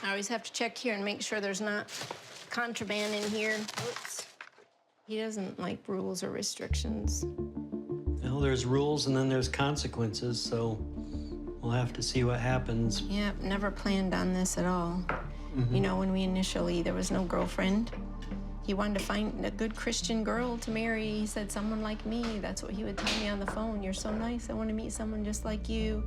I always have to check here and make sure there's not contraband in here. Oops. He doesn't like rules or restrictions. Well, there's rules and then there's consequences, so we'll have to see what happens. Yep, never planned on this at all. You know, when we there was no girlfriend. He wanted to find a good Christian girl to marry. He said, someone like me. That's what he would tell me on the phone. You're so nice. I want to meet someone just like you.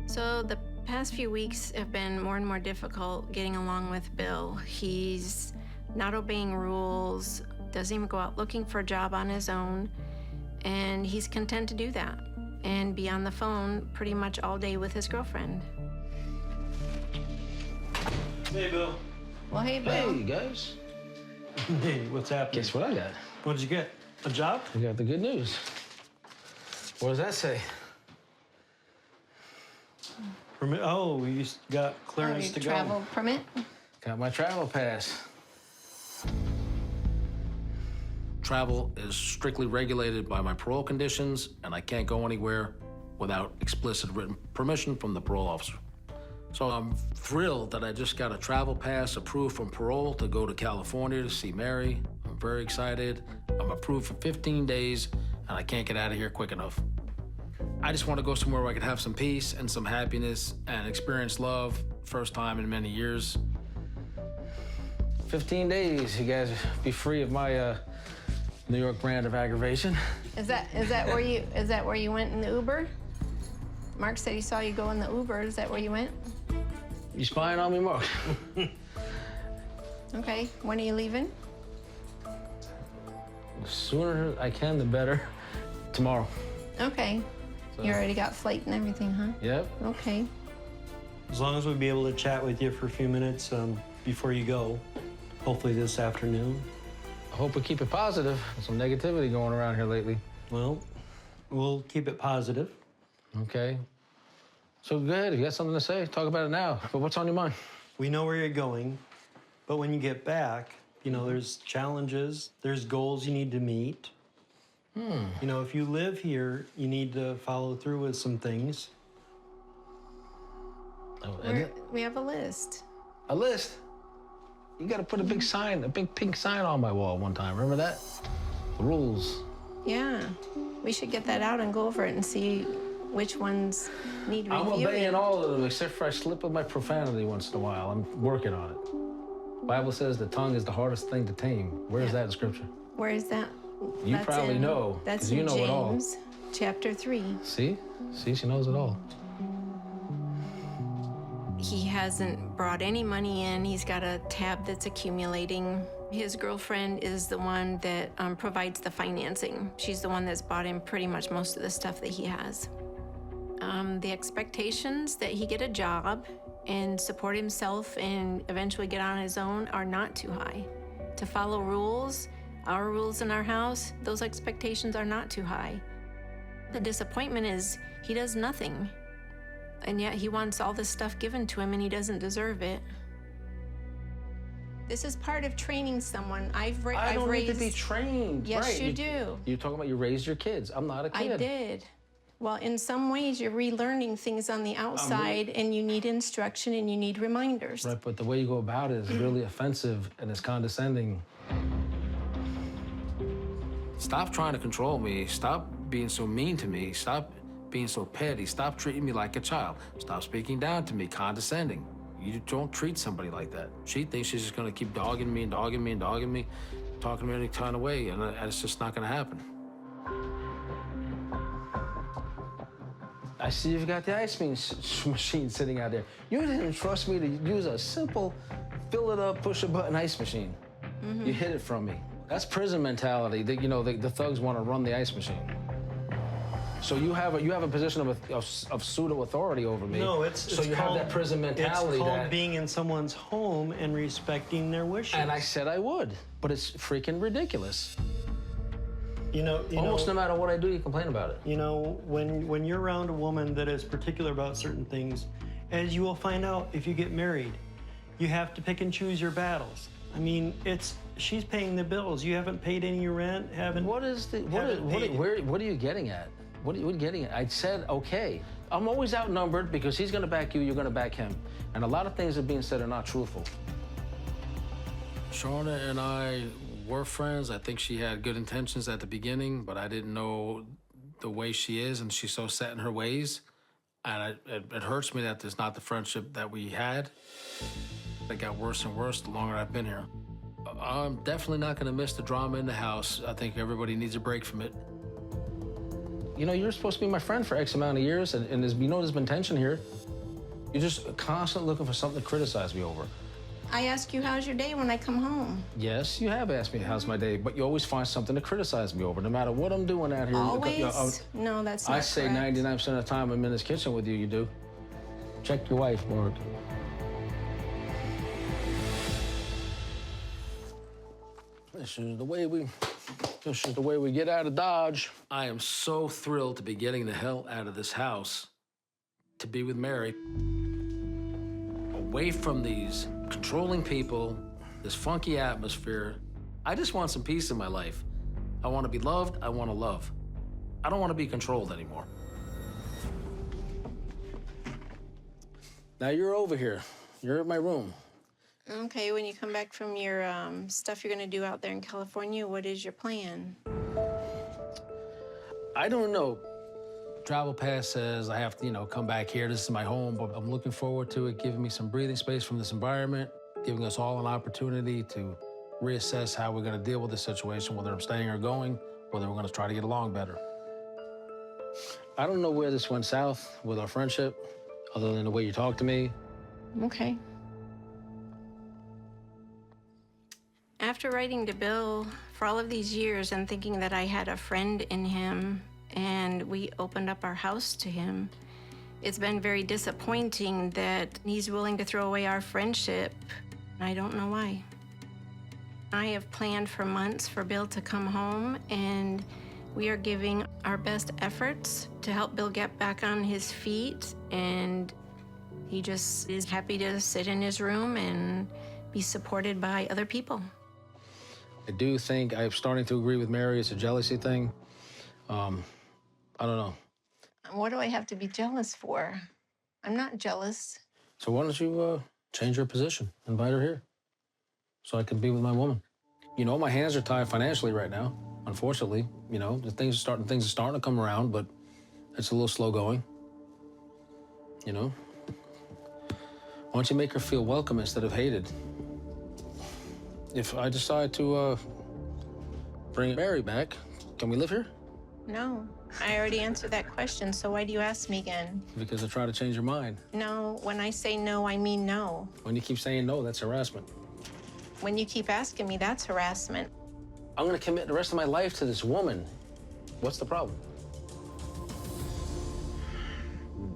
So the past few weeks have been more and more difficult getting along with Bill. He's not obeying rules, doesn't even go out looking for a job on his own, and he's content to do that and be on the phone pretty much all day with his girlfriend. Hey, Bill. Well, hey, Bill. Hey, guys. Hey, what's happening? Guess what I got? What did you get? A job? I got the good news. What does that say? Permit? Oh, you got clearance to go. Travel permit? Got my travel pass. Travel is strictly regulated by my parole conditions, and I can't go anywhere without explicit written permission from the parole officer. So I'm thrilled that I just got a travel pass approved from parole to go to California to see Mary. I'm very excited. I'm approved for 15 days, and I can't get out of here quick enough. I just want to go somewhere where I can have some peace and some happiness and experience love, first time in many years. 15 days, you guys be free of my New York brand of aggravation. Is that where you went in the Uber? Mark said he saw you go in the Uber. Is that where you went? You spying on me, Mark? Okay. When are you leaving? The sooner I can, the better. Tomorrow. Okay. So. You already got flight and everything, huh? Yep. Okay. As long as we'll be able to chat with you for a few minutes before you go, hopefully this afternoon. I hope we keep it positive. There's some negativity going around here lately. Well, we'll keep it positive. Okay. So go ahead, if you got something to say, talk about it now. But what's on your mind? We know where you're going, but when you get back, you know, there's challenges, there's goals you need to meet. You know, if you live here, you need to follow through with some things. We have a list. A list? You gotta put a big sign, a big pink sign on my wall one time. Remember that? The rules. Yeah. We should get that out and go over it and see which ones need reviewing. I'm obeying all of them, except for I slip with my profanity once in a while. I'm working on it. Bible says the tongue is the hardest thing to tame. Where is that in Scripture? Where is that? You probably know, That's because you in know it all. James, chapter 3. See? See, she knows it all. He hasn't brought any money in. He's got a tab that's accumulating. His girlfriend is the one that provides the financing. She's the one that's bought him pretty much most of the stuff that he has. The expectations that he get a job and support himself and eventually get on his own are not too high. To follow rules, our rules in our house, those expectations are not too high. The disappointment is he does nothing. And yet he wants all this stuff given to him and he doesn't deserve it. This is part of training someone. I don't need to be trained. Yes, right. you do. You're talking about you raised your kids. I'm not a kid. I did. Well, in some ways, you're relearning things on the outside and you need instruction and you need reminders. Right, but the way you go about it is really offensive and it's condescending. Stop trying to control me. Stop being so mean to me. Stop being so petty. Stop treating me like a child. Stop speaking down to me, condescending. You don't treat somebody like that. She thinks she's just gonna keep dogging me and dogging me and dogging me, talking to me any kind of way, and it's just not gonna happen. I see you've got the ice machine sitting out there. You didn't trust me to use a simple fill it up, push a button ice machine. You hid it from me. That's prison mentality. You know, the thugs want to run the ice machine. So you have a position of pseudo authority over me. No, it's so you called, have that prison mentality. It's called being in someone's home and respecting their wishes. And I said I would, but it's freaking ridiculous. You know, almost no matter what I do, you complain about it. You know, when you're around a woman that is particular about certain things, as you will find out if you get married, you have to pick and choose your battles. I mean, she's paying the bills. You haven't paid any rent. What are you getting at? What are you getting at? I said okay. I'm always outnumbered because he's gonna back you, you're gonna back him. And a lot of things that are being said are not truthful. Shauna and I were friends. I think she had good intentions at the beginning, but I didn't know the way she is, and she's so set in her ways. And it hurts me that there's not the friendship that we had. It got worse and worse the longer I've been here. I'm definitely not gonna miss the drama in the house. I think everybody needs a break from it. You know, you're supposed to be my friend for X amount of years, and there's been tension here. You're just constantly looking for something to criticize me over. I ask you, how's your day when I come home? Yes, you have asked me how's my day, but you always find something to criticize me over, no matter what I'm doing out here. Always? No, that's not I say correct. 99% of the time I'm in this kitchen with you, you do. Check your wife, Mark. This is the way we get out of Dodge. I am so thrilled to be getting the hell out of this house to be with Mary. Away from these controlling people, this funky atmosphere. I just want some peace in my life. I want to be loved, I want to love. I don't want to be controlled anymore. Now you're over here. You're in my room. Okay, when you come back from your stuff you're gonna do out there in California, what is your plan? I don't know. Travel Pass says I have to, come back here. This is my home, but I'm looking forward to it, giving me some breathing space from this environment, giving us all an opportunity to reassess how we're gonna deal with this situation, whether I'm staying or going, whether we're gonna try to get along better. I don't know where this went south with our friendship, other than the way you talk to me. Okay. After writing to Bill for all of these years and thinking that I had a friend in him and we opened up our house to him, it's been very disappointing that he's willing to throw away our friendship. I don't know why. I have planned for months for Bill to come home, and we are giving our best efforts to help Bill get back on his feet, and he just is happy to sit in his room and be supported by other people. I do think I'm starting to agree with Mary. It's a jealousy thing. I don't know. What do I have to be jealous for? I'm not jealous. So why don't you change your position? Invite her here so I can be with my woman. My hands are tied financially right now, unfortunately. The things are starting to come around, but it's a little slow going. Why don't you make her feel welcome instead of hated? If I decide to bring Mary back, can we live here? No, I already answered that question, so why do you ask me again? Because I try to change your mind. No, when I say no, I mean no. When you keep saying no, that's harassment. When you keep asking me, that's harassment. I'm gonna commit the rest of my life to this woman. What's the problem?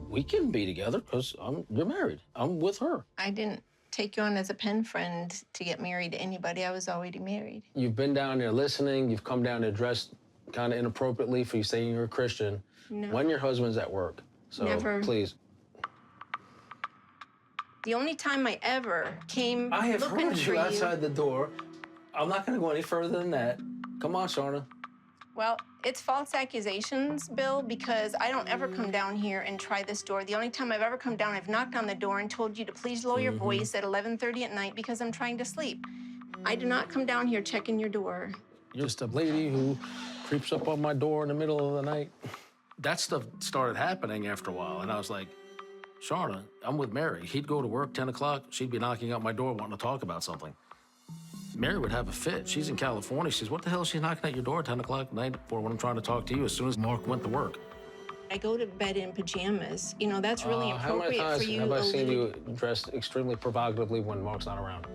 We can be together because you're married. I'm with her. I didn't take you on as a pen friend to get married to anybody. I was already married. You've been down there listening. You've come down there dressed kind of inappropriately for you saying you're a Christian. No. When your husband's at work. So Never. Please. The only time I ever came I have looking heard for you outside the door. I'm not going to go any further than that. Come on, Shauna. Well, it's false accusations, Bill, because I don't ever come down here and try this door. The only time I've ever come down, I've knocked on the door and told you to please lower your voice at 11:30 at night because I'm trying to sleep. I do not come down here checking your door. You're just a lady who creeps up on my door in the middle of the night. That stuff started happening after a while, and I was like, Shauna, I'm with Mary. He'd go to work 10 o'clock. She'd be knocking at my door wanting to talk about something. Mary would have a fit. She's in California. She says, what the hell is she knocking at your door at 10 o'clock at night for when I'm trying to talk to you as soon as Mark went to work? I go to bed in pajamas. That's really How many appropriate times for you. have I seen you dressed extremely provocatively when Mark's not around?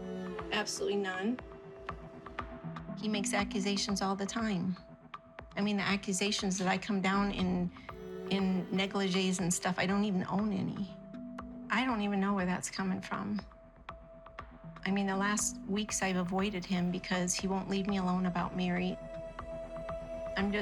Absolutely none. He makes accusations all the time. I mean, the accusations that I come down in negligees and stuff, I don't even own any. I don't even know where that's coming from. I mean, the last weeks I've avoided him because he won't leave me alone about Mary. I'm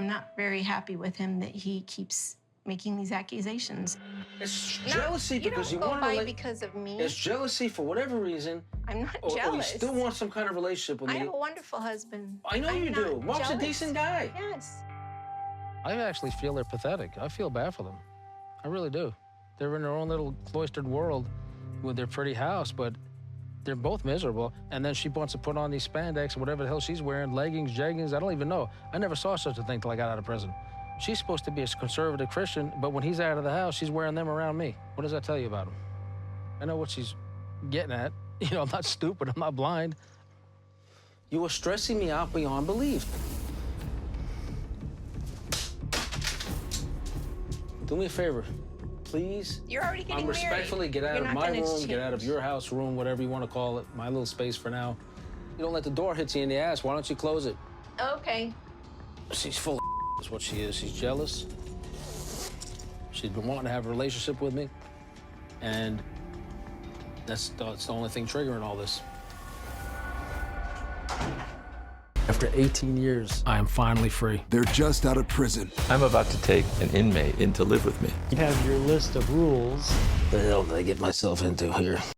not very happy with him that he keeps making these accusations. It's jealousy because you want to because of me. It's jealousy for whatever reason. I'm not Or you jealous. still want some kind of relationship with I me. have a wonderful husband. I know I'm you do. not Mark's a jealous. decent guy. Yes. I actually feel they're pathetic. I feel bad for them. I really do. They're in their own little cloistered world with their pretty house, but they're both miserable. And then she wants to put on these spandex, whatever the hell she's wearing, leggings, jeggings, I don't even know. I never saw such a thing till I got out of prison. She's supposed to be a conservative Christian, but when he's out of the house, she's wearing them around me. What does that tell you about him? I know what she's getting at. You know, I'm not stupid, I'm not blind. You are stressing me out beyond belief. Do me a favor, please. You're already getting married. Respectfully get out You're of not my gonna room, get out of change. your house room, whatever you want to call it, my little space for now. You don't let the door hit you in the ass. Why don't you close it? Okay. She's full of is what she is. She's jealous. She's been wanting to have a relationship with me. And that's the only thing triggering all this. After 18 years, I am finally free. They're just out of prison. I'm about to take an inmate in to live with me. You have your list of rules. What the hell did I get myself into here?